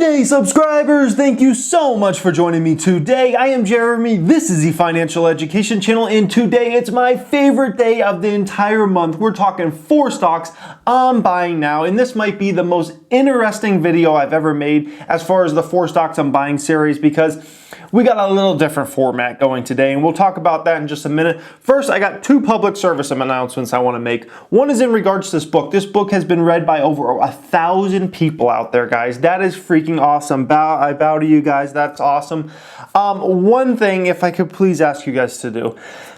Day subscribers, thank you so much for joining me today. I am Jeremy, this is the Financial Education Channel, and today it's my favorite day of the entire month. We're talking 4 stocks I'm buying now, and this might be the most interesting video I've ever made as far as the 4 stocks I'm buying series, because we got a little different format going today, and we'll talk about that in just a minute. First, I got 2 public service announcements I want to make. One is in regards to this book. This book has been read by over 1,000 people out there, guys. That is freaking awesome. I bow to you guys. That's awesome. One thing, if I could please ask you guys to do.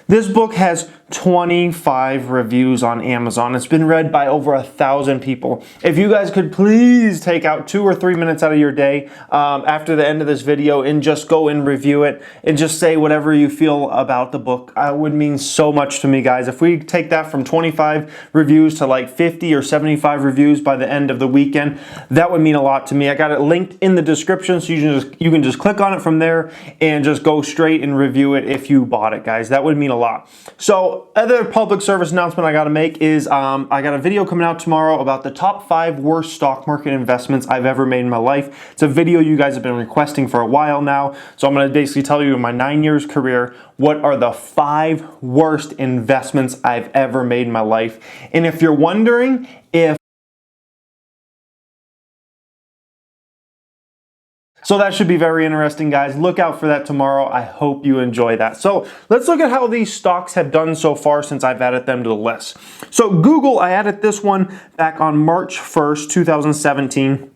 This book has 25 reviews on Amazon. It's been read by over 1,000 people. If you guys could please take out 2 or 3 minutes out of your day after the end of this video and just go and review it and just say whatever you feel about the book, it would mean so much to me, guys. If we take that from 25 reviews to like 50 or 75 reviews by the end of the weekend, that would mean a lot to me. I got it linked in the description, so you can just click on it from there and just go straight and review it if you bought it, guys. That would mean a lot. So other public service announcement I got to make is I got a video coming out tomorrow about the top 5 worst stock market investments I've ever made in my life. It's a video you guys have been requesting for a while now. So I'm going to basically tell you in my 9 years career, what are the 5 worst investments I've ever made in my life. And if you're wondering if So that should be very interesting, guys. Look out for that tomorrow. I hope you enjoy that. So let's look at how these stocks have done so far since I've added them to the list. So Google, I added this one back on March 1st, 2017.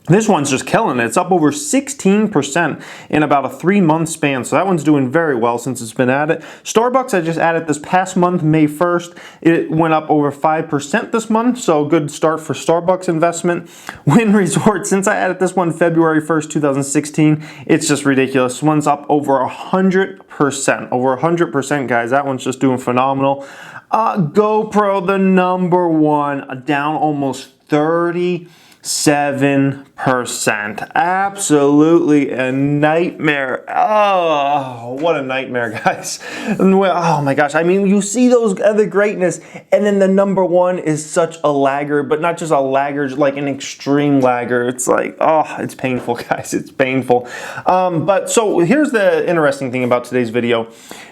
This one's just killing it. It's up over 16% in about a 3-month span. So that one's doing very well since it's been added. Starbucks, I just added this past month, May 1st. It went up over 5% this month. So good start for Starbucks investment. Wynn Resorts, since I added this one February 1st, 2016, it's just ridiculous. This one's up over 100%. Over 100%, guys. That one's just doing phenomenal. GoPro, the number one, down almost 37%. Absolutely a nightmare. Oh, what a nightmare, guys. Oh my gosh. I mean, you see those other greatness, and then the number one is such a lagger, but not just a lagger, like an extreme lagger. It's like, oh, it's painful, guys. It's painful. But so here's the interesting thing about today's video.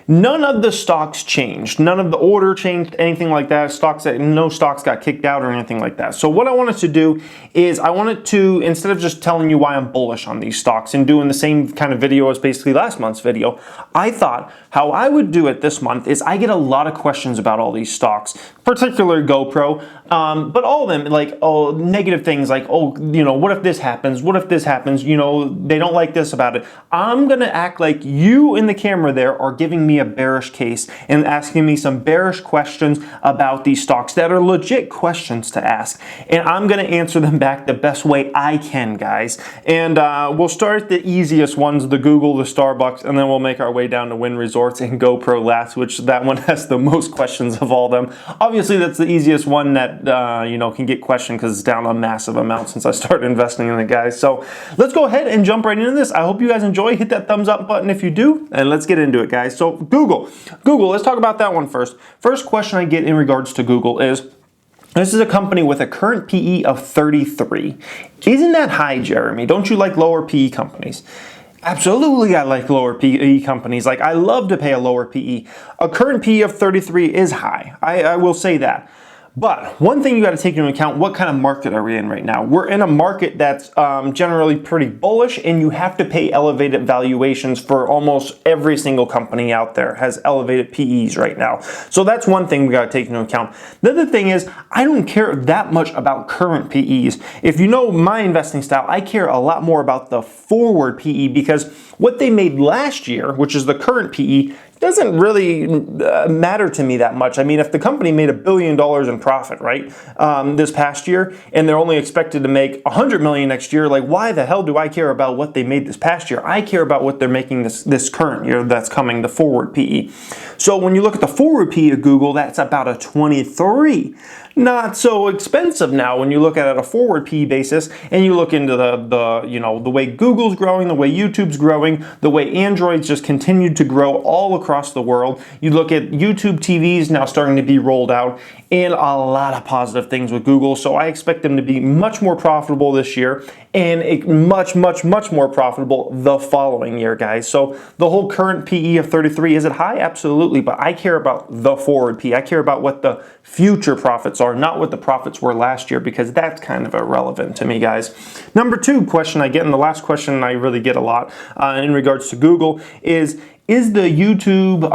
None of the stocks changed. None of the order changed, anything like that. No stocks got kicked out or anything like that. So what I wanted to do is I wanted to, instead of just telling you why I'm bullish on these stocks and doing the same kind of video as basically last month's video, I thought how I would do it this month is I get a lot of questions about all these stocks, particularly GoPro, but all of them, like, oh, negative things like, oh, you know, what if this happens? What if this happens? You know, they don't like this about it. I'm going to act like you in the camera there are giving me a bearish case and asking me some bearish questions about these stocks that are legit questions to ask. And I'm going to answer them back the best way I can, guys. And we'll start the easiest ones, the Google, the Starbucks, and then we'll make our way down to Wynn Resorts and GoPro last, which that one has the most questions of all them. Obviously, that's the easiest one that, you know, can get questioned because it's down a massive amount since I started investing in it, guys. So let's go ahead and jump right into this. I hope you guys enjoy. Hit that thumbs up button if you do, and let's get into it, guys. So Google, let's talk about that one first. First question I get in regards to Google is, this is a company with a current PE of 33. Isn't that high, Jeremy? Don't you like lower PE companies? Absolutely, I like lower PE companies. Like, I love to pay a lower PE. A current PE of 33 is high. I will say that. But one thing you got to take into account, what kind of market are we in right now? We're in a market that's generally pretty bullish, and you have to pay elevated valuations for almost every single company out there has elevated PEs right now. So that's one thing we got to take into account. The other thing is, I don't care that much about current PEs. If you know my investing style, I care a lot more about the forward PE, because what they made last year, which is the current PE, doesn't really matter to me that much. I mean, if the company made $1 billion in profit, right, this past year, and they're only expected to make $100 million next year, like, why the hell do I care about what they made this past year? I care about what they're making this current year that's coming, the forward PE. So when you look at the forward PE of Google, that's about a 23. Not so expensive now when you look at it a forward PE basis, and you look into the way Google's growing, the way YouTube's growing, the way Android's just continued to grow all across across the world. You look at YouTube TVs now starting to be rolled out, and a lot of positive things with Google. So I expect them to be much more profitable this year, and much more profitable the following year, guys. So the whole current PE of 33, is it high? Absolutely, but I care about the forward PE. I care about what the future profits are, not what the profits were last year, because that's kind of irrelevant to me, guys. Number 2 question I get, and the last question I really get a lot in regards to Google is the YouTube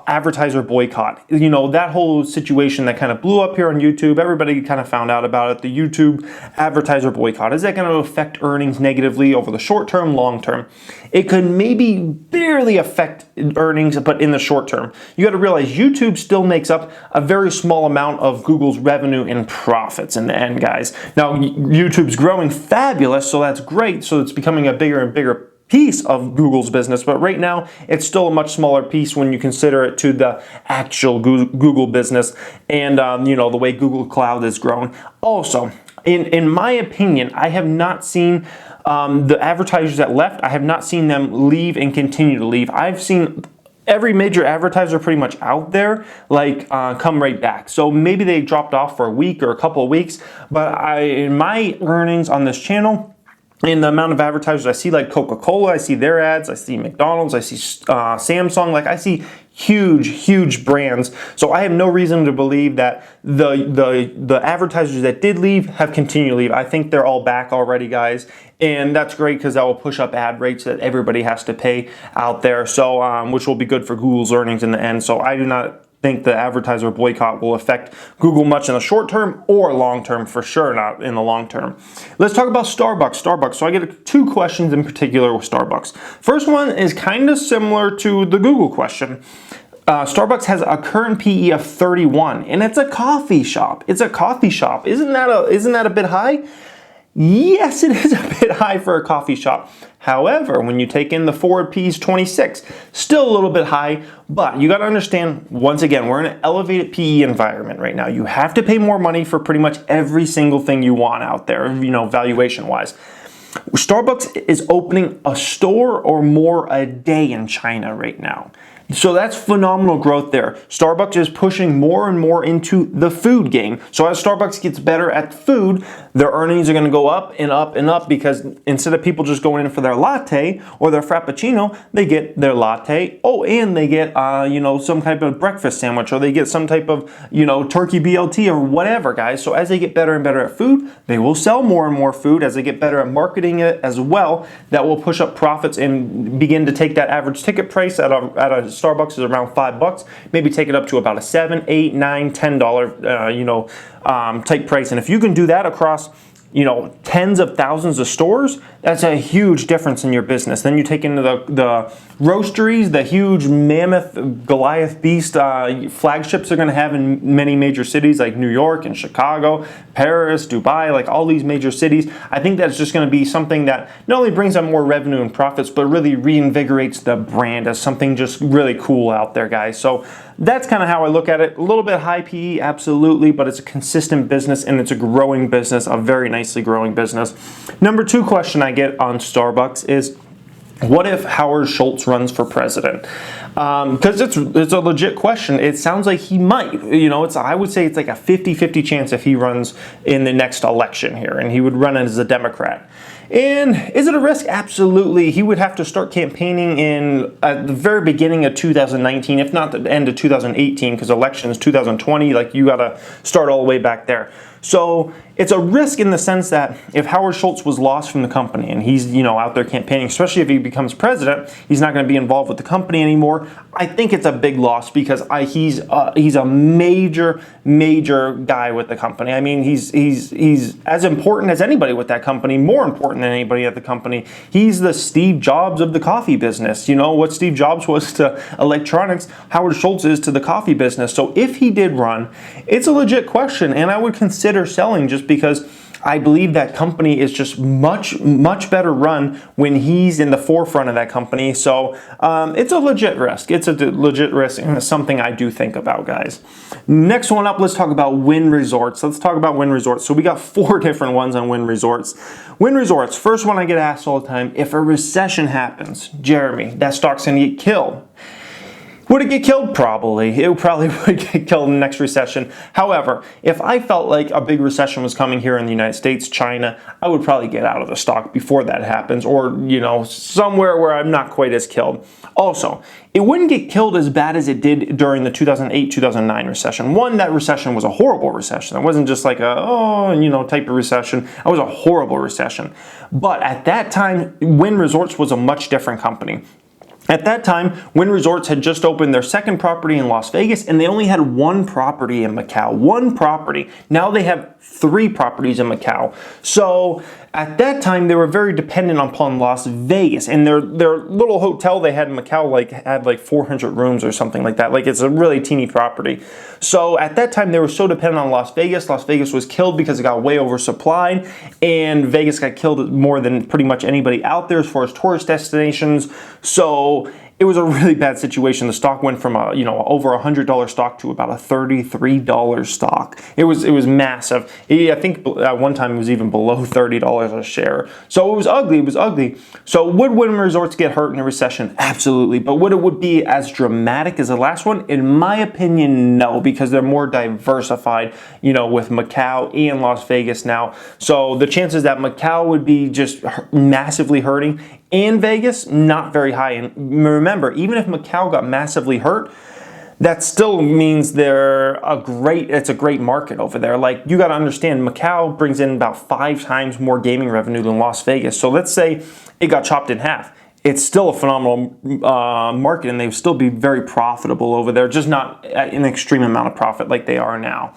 advertiser boycott? You know, that whole situation that kind of blew up here on YouTube, everybody kind of found out about it, the YouTube advertiser boycott. Is that going to affect earnings negatively over the short term, long term? It could maybe barely affect earnings, but in the short term. You got to realize YouTube still makes up a very small amount of Google's revenue and profits in the end, guys. Now, YouTube's growing fabulous, so that's great. So it's becoming a bigger and bigger piece of Google's business, but right now it's still a much smaller piece when you consider it to the actual Google business and you know, the way Google Cloud has grown. Also, in my opinion, I have not seen the advertisers that left, I have not seen them leave and continue to leave. I've seen every major advertiser pretty much out there come right back. So maybe they dropped off for a week or a couple of weeks, but in my earnings on this channel, and the amount of advertisers I see, like Coca-Cola, I see their ads, I see McDonald's, I see Samsung, like I see huge brands. So I have no reason to believe that the advertisers that did leave have continued to leave. I think they're all back already, guys. And that's great because that will push up ad rates that everybody has to pay out there. So, which will be good for Google's earnings in the end. So I do not think the advertiser boycott will affect Google much in the short term or long term, for sure not in the long term. Let's talk about Starbucks. So I get 2 questions in particular with Starbucks. First one is kind of similar to the Google question. Starbucks has a current PE of 31, and it's a coffee shop. It's a coffee shop. Isn't that a bit high? Yes, it is a bit high for a coffee shop. However, when you take in the forward PE's 26, still a little bit high, but you got to understand, once again, we're in an elevated PE environment right now. You have to pay more money for pretty much every single thing you want out there, you know, valuation-wise. Starbucks is opening a store or more a day in China right now. So that's phenomenal growth there. Starbucks is pushing more and more into the food game. So as Starbucks gets better at food, their earnings are going to go up and up and up, because instead of people just going in for their latte or their frappuccino, they get their latte. Oh, and they get you know, some type of breakfast sandwich, or they get some type of, you know, turkey BLT or whatever, guys. So as they get better and better at food, they will sell more and more food. As they get better at marketing it as well, that will push up profits and begin to take that average ticket price at a Starbucks is around $5, maybe take it up to about a $7, $8, $9, $10 you know, type price. And if you can do that across, you know, tens of thousands of stores, that's a huge difference in your business. Then you take into the roasteries, the huge mammoth Goliath beast flagships they're going to have in many major cities like New York and Chicago, Paris, Dubai, like all these major cities. I think that's just going to be something that not only brings up more revenue and profits, but really reinvigorates the brand as something just really cool out there, guys. So that's kind of how I look at it. A little bit high PE, absolutely, but it's a consistent business and it's a growing business, a very nicely growing business. Number 2 question I get on Starbucks is, what if Howard Schultz runs for president? Because it's a legit question. It sounds like he might. You know, I would say it's like a 50-50 chance if he runs in the next election here, and he would run as a Democrat. And is it a risk? Absolutely. He would have to start campaigning at the very beginning of 2019, if not the end of 2018, because election is 2020. Like, you got to start all the way back there. So it's a risk in the sense that if Howard Schultz was lost from the company and he's, you know, out there campaigning, especially if he becomes president, he's not going to be involved with the company anymore. I think it's a big loss because he's a major guy with the company. I mean, he's as important as anybody with that company, more important than anybody at the company. He's the Steve Jobs of the coffee business. You know, what Steve Jobs was to electronics, Howard Schultz is to the coffee business. So if he did run, it's a legit question, and I would consider selling just because I believe that company is just much better run when he's in the forefront of that company. So it's a legit risk. It's a legit risk, and it's something I do think about, guys. Next one up, let's talk about Wynn Resorts. Let's talk about Wynn Resorts. So we got 4 different ones on Wynn Resorts. Wynn Resorts, first one I get asked all the time, if a recession happens, Jeremy, that stock's gonna get killed. Would it get killed? Probably. It probably would get killed in the next recession. However, if I felt like a big recession was coming here in the United States, China, I would probably get out of the stock before that happens, or, somewhere where I'm not quite as killed. Also, it wouldn't get killed as bad as it did during the 2008-2009 recession. One, that recession was a horrible recession. It wasn't just like type of recession. It was a horrible recession. But at that time, Wynn Resorts was a much different company. At that time, Wynn Resorts had just opened their second property in Las Vegas, and they only had one property in Macau. One property. Now they have 3 properties in Macau. So at that time, they were very dependent upon Las Vegas, and their little hotel they had in Macau had 400 rooms or something like that. It's a really teeny property. So at that time, they were so dependent on Las Vegas. Las Vegas was killed because it got way oversupplied, and Vegas got killed more than pretty much anybody out there as far as tourist destinations. So it was a really bad situation. The stock went from over $100 stock to about a $33 stock. It was massive. I think at one time it was even below $30 a share. So it was ugly. It was ugly. So would Wynn Resorts get hurt in a recession? Absolutely. But would it be as dramatic as the last one? In my opinion, no, because they're more diversified, with Macau and Las Vegas now. So the chances that Macau would be just massively hurting and Vegas, not very high. And remember, even if Macau got massively hurt, that still means it's a great market over there. You got to understand, Macau brings in about 5 times more gaming revenue than Las Vegas. So let's say it got chopped in half. It's still a phenomenal market, and they would still be very profitable over there, just not at an extreme amount of profit like they are now.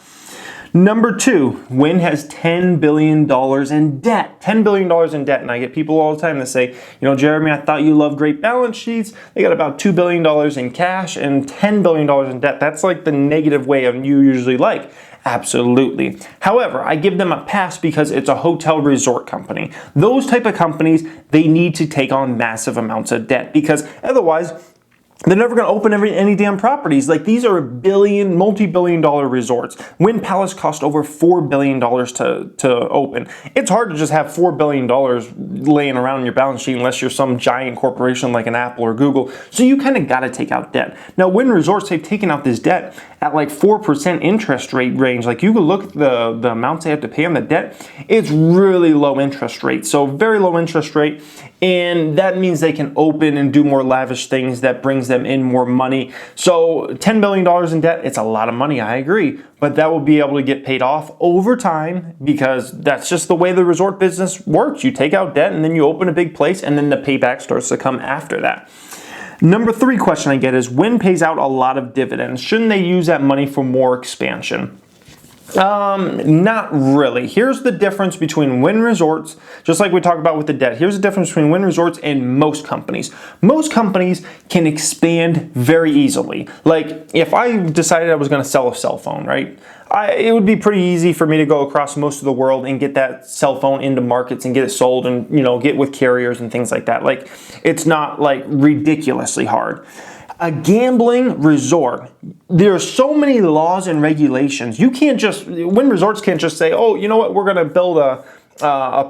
Number 2, Wynn has $10 billion in debt. $10 billion in debt. And I get people all the time that say, Jeremy, I thought you loved great balance sheets. They got about $2 billion in cash and $10 billion in debt. That's like the negative way of you usually like. Absolutely. However, I give them a pass because it's a hotel resort company. Those type of companies, they need to take on massive amounts of debt because otherwise, they're never going to open any damn properties. These are multi-billion dollar resorts. Wynn Palace cost over $4 billion to open. It's hard to just have $4 billion laying around in your balance sheet unless you're some giant corporation like an Apple or Google. So you kind of got to take out debt. Now, Wynn Resorts, they've taken out this debt at 4% interest rate range. You could look at the amounts they have to pay on the debt. It's really low interest rate. So very low interest rate. And that means they can open and do more lavish things that brings them in more money. So $10 billion in debt, it's a lot of money, I agree. But that will be able to get paid off over time because that's just the way the resort business works. You take out debt and then you open a big place and then the payback starts to come after that. Number 3 question I get is, Wynn pays out a lot of dividends. Shouldn't they use that money for more expansion? Not really. Here's the difference between Wynn Resorts, just like we talked about with the debt. Here's the difference between Wynn Resorts and most companies. Most companies can expand very easily. If I decided I was going to sell a cell phone, right? It would be pretty easy for me to go across most of the world and get that cell phone into markets and get it sold and, get with carriers and things like that. It's not ridiculously hard. A gambling resort, there are so many laws and regulations. Wynn Resorts can't just say, oh, you know what, we're going to build a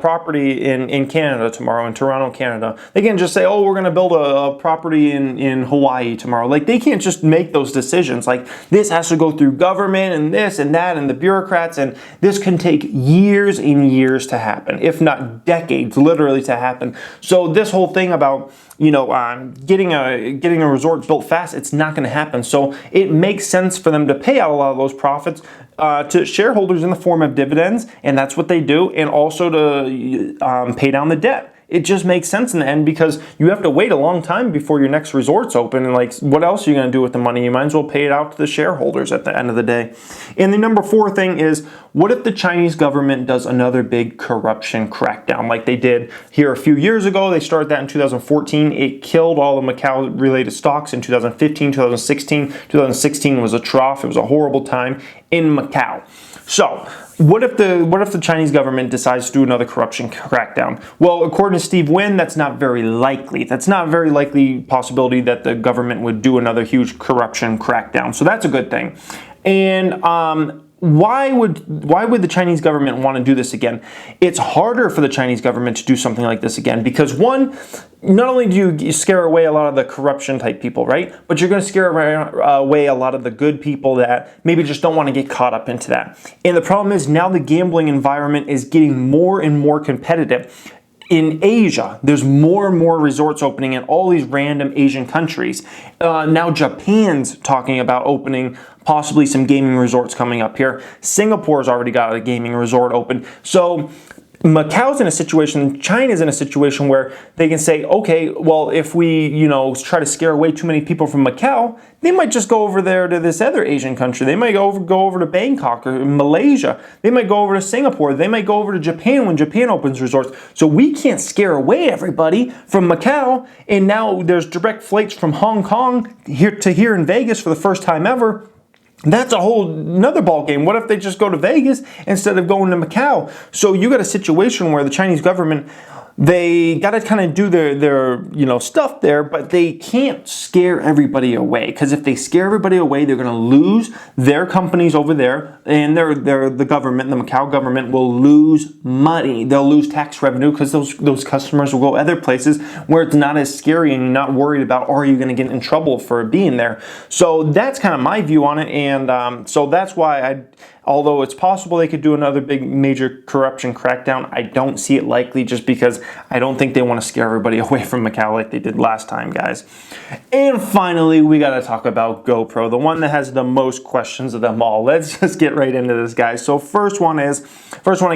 property in Canada tomorrow, in Toronto, Canada. They can't just say, oh, we're going to build a property in Hawaii tomorrow. They can't just make those decisions. This has to go through government and this and that and the bureaucrats, and this can take years and years to happen, if not decades, literally to happen. So this whole thing about getting a resort built fast, it's not going to happen. So it makes sense for them to pay out a lot of those profits to shareholders in the form of dividends, and that's what they do, and also to pay down the debt. It just makes sense in the end because you have to wait a long time before your next resort's open. And what else are you going to do with the money? You might as well pay it out to the shareholders at the end of the day. And the number 4 thing is, what if the Chinese government does another big corruption crackdown like they did here a few years ago? They started that in 2014. It killed all the Macau-related stocks in 2015, 2016. 2016 was a trough. It was a horrible time in Macau. So what if the Chinese government decides to do another corruption crackdown? Well, according to Steve Wynn, that's not very likely. That's not a very likely possibility that the government would do another huge corruption crackdown. So that's a good thing. And why would the Chinese government want to do this again? It's harder for the Chinese government to do something like this again because, one, not only do you scare away a lot of the corruption type people, right? But you're going to scare away a lot of the good people that maybe just don't want to get caught up into that. And the problem is now the gambling environment is getting more and more competitive. In Asia, there's more and more resorts opening in all these random Asian countries. Now Japan's talking about opening possibly some gaming resorts coming up here. Singapore's already got a gaming resort open. So Macau's in a situation, China's in a situation where they can say, okay, well, if we, try to scare away too many people from Macau, they might just go over there to this other Asian country. They might go over to Bangkok or Malaysia. They might go over to Singapore. They might go over to Japan when Japan opens resorts. So we can't scare away everybody from Macau. And now there's direct flights from Hong Kong here in Vegas for the first time ever. That's a whole another ball game. What if they just go to Vegas instead of going to Macau? So you got a situation where the Chinese government, they got to kind of do their stuff there, but they can't scare everybody away, because if they scare everybody away, they're going to lose their companies over there, and the government, the Macau government, will lose money. They'll lose tax revenue because those customers will go other places where it's not as scary and you're not worried about, are you going to get in trouble for being there? So that's kind of my view on it, and so that's why although it's possible they could do another big major corruption crackdown, I don't see it likely, just because I don't think they want to scare everybody away from Macau like they did last time, guys. And finally, we got to talk about GoPro, the one that has the most questions of them all. Let's just get right into this, guys. So first one I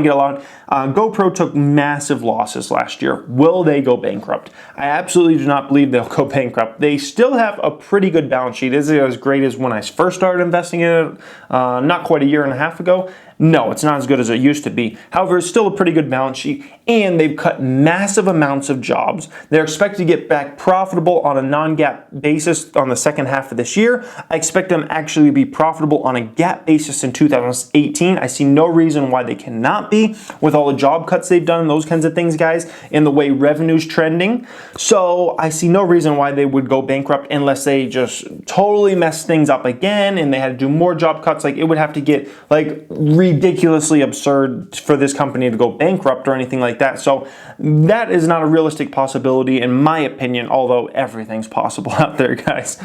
get a lot. GoPro took massive losses last year. Will they go bankrupt? I absolutely do not believe they'll go bankrupt. They still have a pretty good balance sheet. Is it as great as when I first started investing in it, not quite a year and a half ago? No, it's not as good as it used to be. However, it's still a pretty good balance sheet, and they've cut massive amounts of jobs. They're expected to get back profitable on a non-GAAP basis on the second half of this year. I expect them actually to be profitable on a GAAP basis in 2018. I see no reason why they cannot be, with all the job cuts they've done, those kinds of things, guys, and the way revenue's trending. So I see no reason why they would go bankrupt unless they just totally mess things up again and they had to do more job cuts. Like, it would have to get ridiculously absurd for this company to go bankrupt or anything like that. So that is not a realistic possibility in my opinion, although everything's possible out there, guys.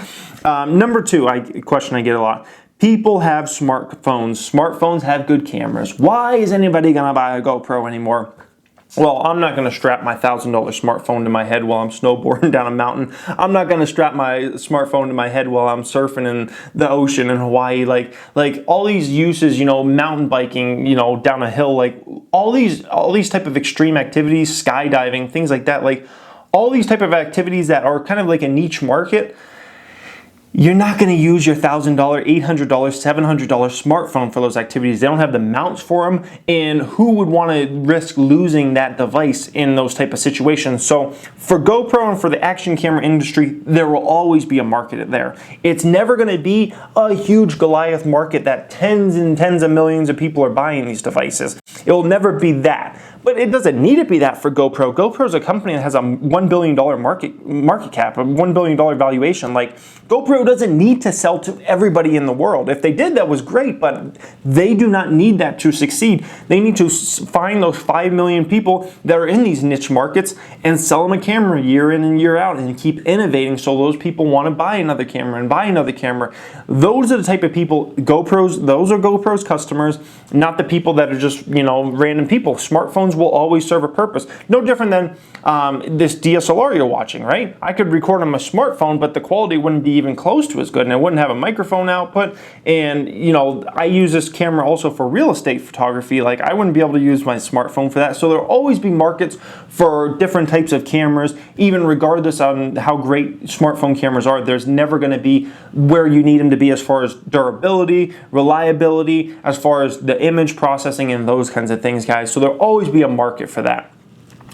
Number two, question I get a lot. People have smartphones. Smartphones have good cameras. Why is anybody gonna buy a GoPro anymore? Well, I'm not going to strap my $1,000 smartphone to my head while I'm snowboarding down a mountain. I'm not going to strap my smartphone to my head while I'm surfing in the ocean in Hawaii. Like all these uses, mountain biking, down a hill, like all these type of extreme activities, skydiving, things like that. Like all these type of activities that are kind of like a niche market. You're not going to use your $1,000, $800, $700 smartphone for those activities. They don't have the mounts for them, and who would want to risk losing that device in those type of situations? So for GoPro and for the action camera industry, there will always be a market there. It's never going to be a huge Goliath market that tens and tens of millions of people are buying these devices. It will never be that. But it doesn't need to be that for GoPro. GoPro is a company that has a $1 billion market cap, a $1 billion valuation. Like, GoPro doesn't need to sell to everybody in the world. If they did, that was great, but they do not need that to succeed. They need to find those 5 million people that are in these niche markets and sell them a camera year in and year out and keep innovating so those people want to buy another camera and buy another camera. Those are the type of people, those are GoPro's customers, not the people that are just, random people. Smartphones will always serve a purpose. No different than this DSLR you're watching, right? I could record on my smartphone, but the quality wouldn't be even close to as good, and it wouldn't have a microphone output. And I use this camera also for real estate photography. Like, I wouldn't be able to use my smartphone for that. So there'll always be markets for different types of cameras, even regardless on how great smartphone cameras are. There's never going to be where you need them to be as far as durability, reliability, as far as the image processing and those kinds of things, guys. So there'll always be a market for that.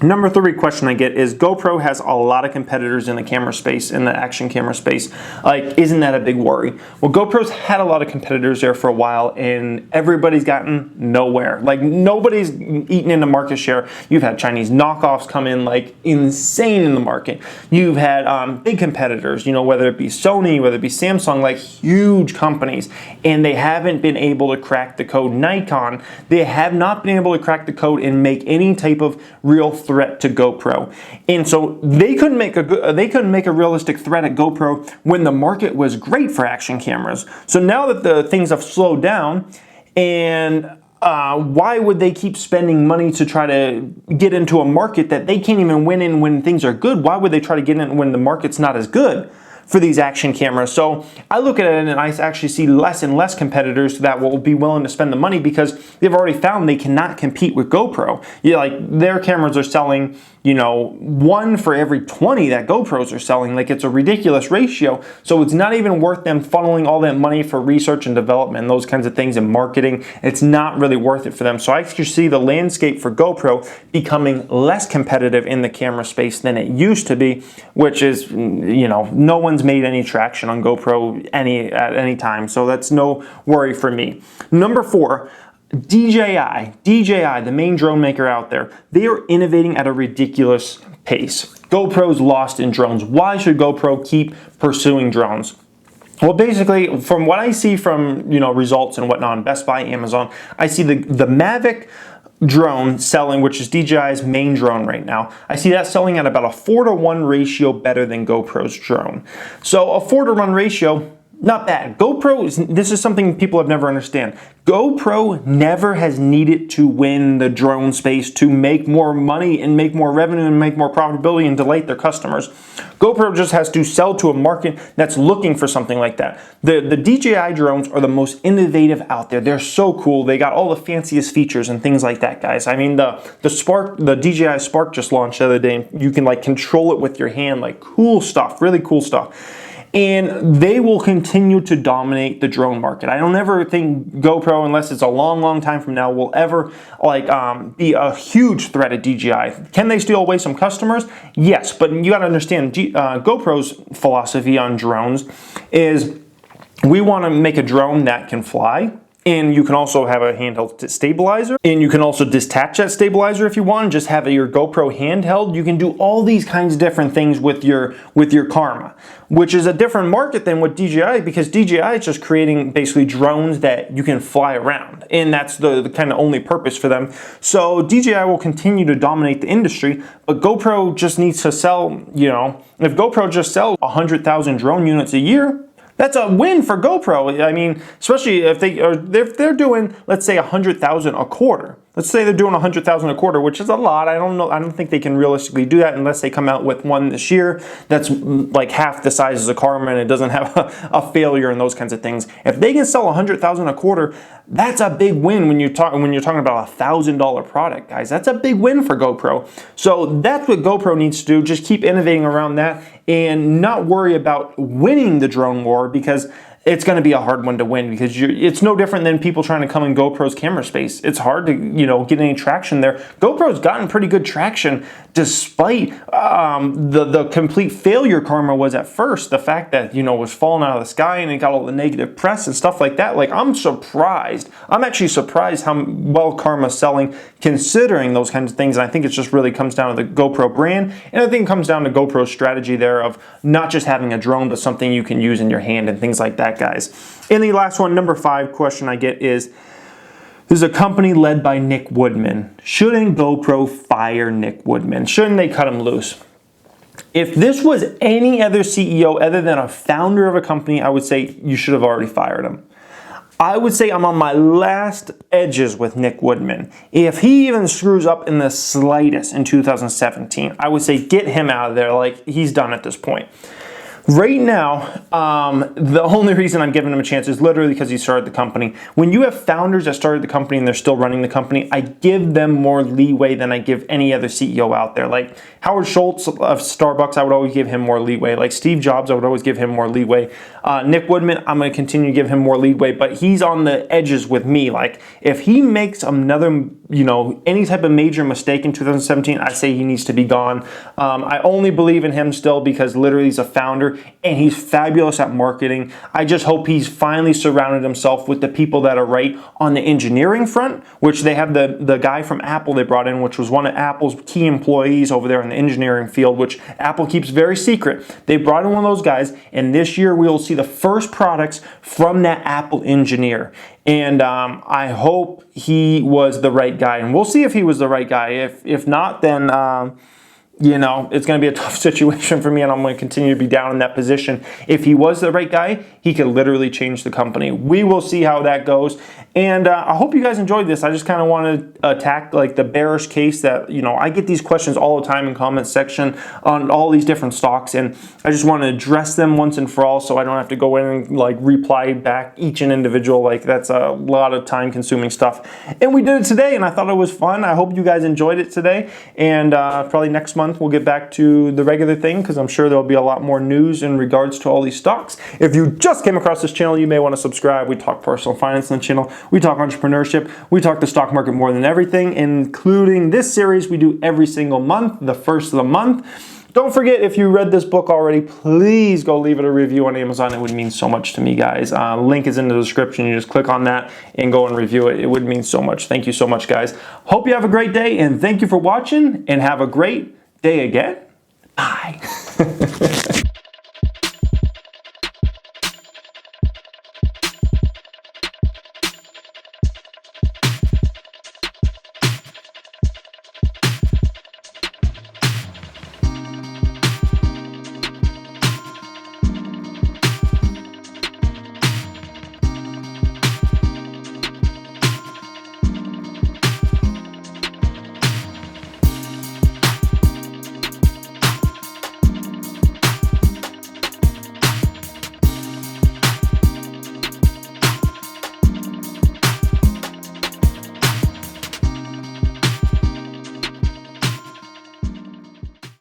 Number 3 question I get is GoPro has a lot of competitors in the camera space, in the action camera space. Like, isn't that a big worry? Well, GoPro's had a lot of competitors there for a while, and everybody's gotten nowhere. Like, nobody's eaten into market share. You've had Chinese knockoffs come in like insane in the market. You've had big competitors, you know, whether it be Sony, whether it be Samsung, like huge companies, and they haven't been able to crack the code. Nikon, they have not been able to crack the code and make any type of real threat to GoPro. And so they couldn't make a realistic threat at GoPro when the market was great for action cameras. So now that the things have slowed down, and why would they keep spending money to try to get into a market that they can't even win in when things are good? Why would they try to get in when the market's not as good for these action cameras? So I look at it and I actually see less and less competitors that will be willing to spend the money because they've already found they cannot compete with GoPro. Yeah, like their cameras are selling, you know, 1 for every 20 that GoPros are selling. Like, it's a ridiculous ratio. So it's not even worth them funneling all that money for research and development and those kinds of things and marketing. It's not really worth it for them. So I actually see the landscape for GoPro becoming less competitive in the camera space than it used to be, which is, you know, no one's made any traction on GoPro at any time. So that's no worry for me. Number 4, DJI, the main drone maker out there, they are innovating at a ridiculous pace. GoPro's lost in drones. Why should GoPro keep pursuing drones? Well, basically, from what I see from, you know, results and whatnot on Best Buy, Amazon, I see the Mavic drone selling, which is DJI's main drone right now. I see that selling at about a 4-to-1 ratio better than GoPro's drone. So a 4-to-1 ratio, not bad. GoPro, this is something people have never understand. GoPro never has needed to win the drone space to make more money and make more revenue and make more profitability and delight their customers. GoPro just has to sell to a market that's looking for something like that. The DJI drones are the most innovative out there. They're so cool. They got all the fanciest features and things like that, guys. I mean, the DJI Spark just launched the other day. You can like control it with your hand, like cool stuff, really cool stuff. And they will continue to dominate the drone market. I don't ever think GoPro, unless it's a long, long time from now, will ever be a huge threat at DJI. Can they steal away some customers? Yes, but you got to understand, GoPro's philosophy on drones is we want to make a drone that can fly. And you can also have a handheld stabilizer, and you can also detach that stabilizer if you want, just have your GoPro handheld. You can do all these kinds of different things with your Karma, which is a different market than what DJI, because DJI is just creating basically drones that you can fly around, and that's the kind of only purpose for them. So DJI will continue to dominate the industry, but GoPro just needs to sell, you know, if GoPro just sells 100,000 drone units a year, that's a win for GoPro. I mean, especially if they're doing, let's say, 100,000 a quarter. Let's say they're doing 100,000 a quarter, which is a lot. I don't know. I don't think they can realistically do that unless they come out with one this year that's like half the size as a Karma and it doesn't have a failure and those kinds of things. If they can sell 100,000 a quarter, that's a big win when you're talking about $1,000 product, guys. That's a big win for GoPro. So that's what GoPro needs to do. Just keep innovating around that and not worry about winning the drone war, because it's going to be a hard one to win, because it's no different than people trying to come in GoPro's camera space. It's hard to, you know, get any traction there. GoPro's gotten pretty good traction despite the complete failure Karma was at first. The fact that, you know, it was falling out of the sky and it got all the negative press and stuff like that. Like, I'm surprised. I'm actually surprised how well Karma's selling considering those kinds of things. And I think it just really comes down to the GoPro brand. And I think it comes down to GoPro's strategy there of not just having a drone, but something you can use in your hand and things like that, guys. And the last one, number 5 question I get is, there's a company led by Nick Woodman. Shouldn't GoPro fire Nick Woodman? Shouldn't they cut him loose? If this was any other CEO other than a founder of a company, I would say you should have already fired him. I would say I'm on my last edges with Nick Woodman. If he even screws up in the slightest in 2017, I would say get him out of there. Like, he's done at this point. Right now, the only reason I'm giving him a chance is literally because he started the company. When you have founders that started the company and they're still running the company, I give them more leeway than I give any other CEO out there. Like Howard Schultz of Starbucks, I would always give him more leeway. Like Steve Jobs, I would always give him more leeway. Nick Woodman, I'm going to continue to give him more leeway, but he's on the edges with me. Like, if he makes another any type of major mistake in 2017, I say he needs to be gone. I only believe in him still because literally he's a founder and he's fabulous at marketing. I just hope he's finally surrounded himself with the people that are right on the engineering front, which they have the guy from Apple they brought in, which was one of Apple's key employees over there in the engineering field, which Apple keeps very secret. They brought in one of those guys, and this year we will see the first products from that Apple engineer. And I hope he was the right guy, and we'll see if he was the right guy. If not, then it's going to be a tough situation for me, and I'm going to continue to be down in that position. If he was the right guy, he could literally change the company. We will see how that goes. And I hope you guys enjoyed this. I just kind of want to attack like the bearish case that, I get these questions all the time in comment section on all these different stocks, and I just want to address them once and for all so I don't have to go in and like reply back each and individual. Like that's a lot of time consuming stuff. And we did it today, and I thought it was fun. I hope you guys enjoyed it today. And probably next month we'll get back to the regular thing because I'm sure there'll be a lot more news in regards to all these stocks. If you just came across this channel, you may want to subscribe. We talk personal finance on the channel. We talk entrepreneurship. We talk the stock market more than everything, including this series we do every single month, the first of the month. Don't forget, if you read this book already, please go leave it a review on Amazon. It would mean so much to me, guys. Link is in the description. You just click on that and go and review it. It would mean so much. Thank you so much, guys. Hope you have a great day, and thank you for watching, and have a great day again. Bye.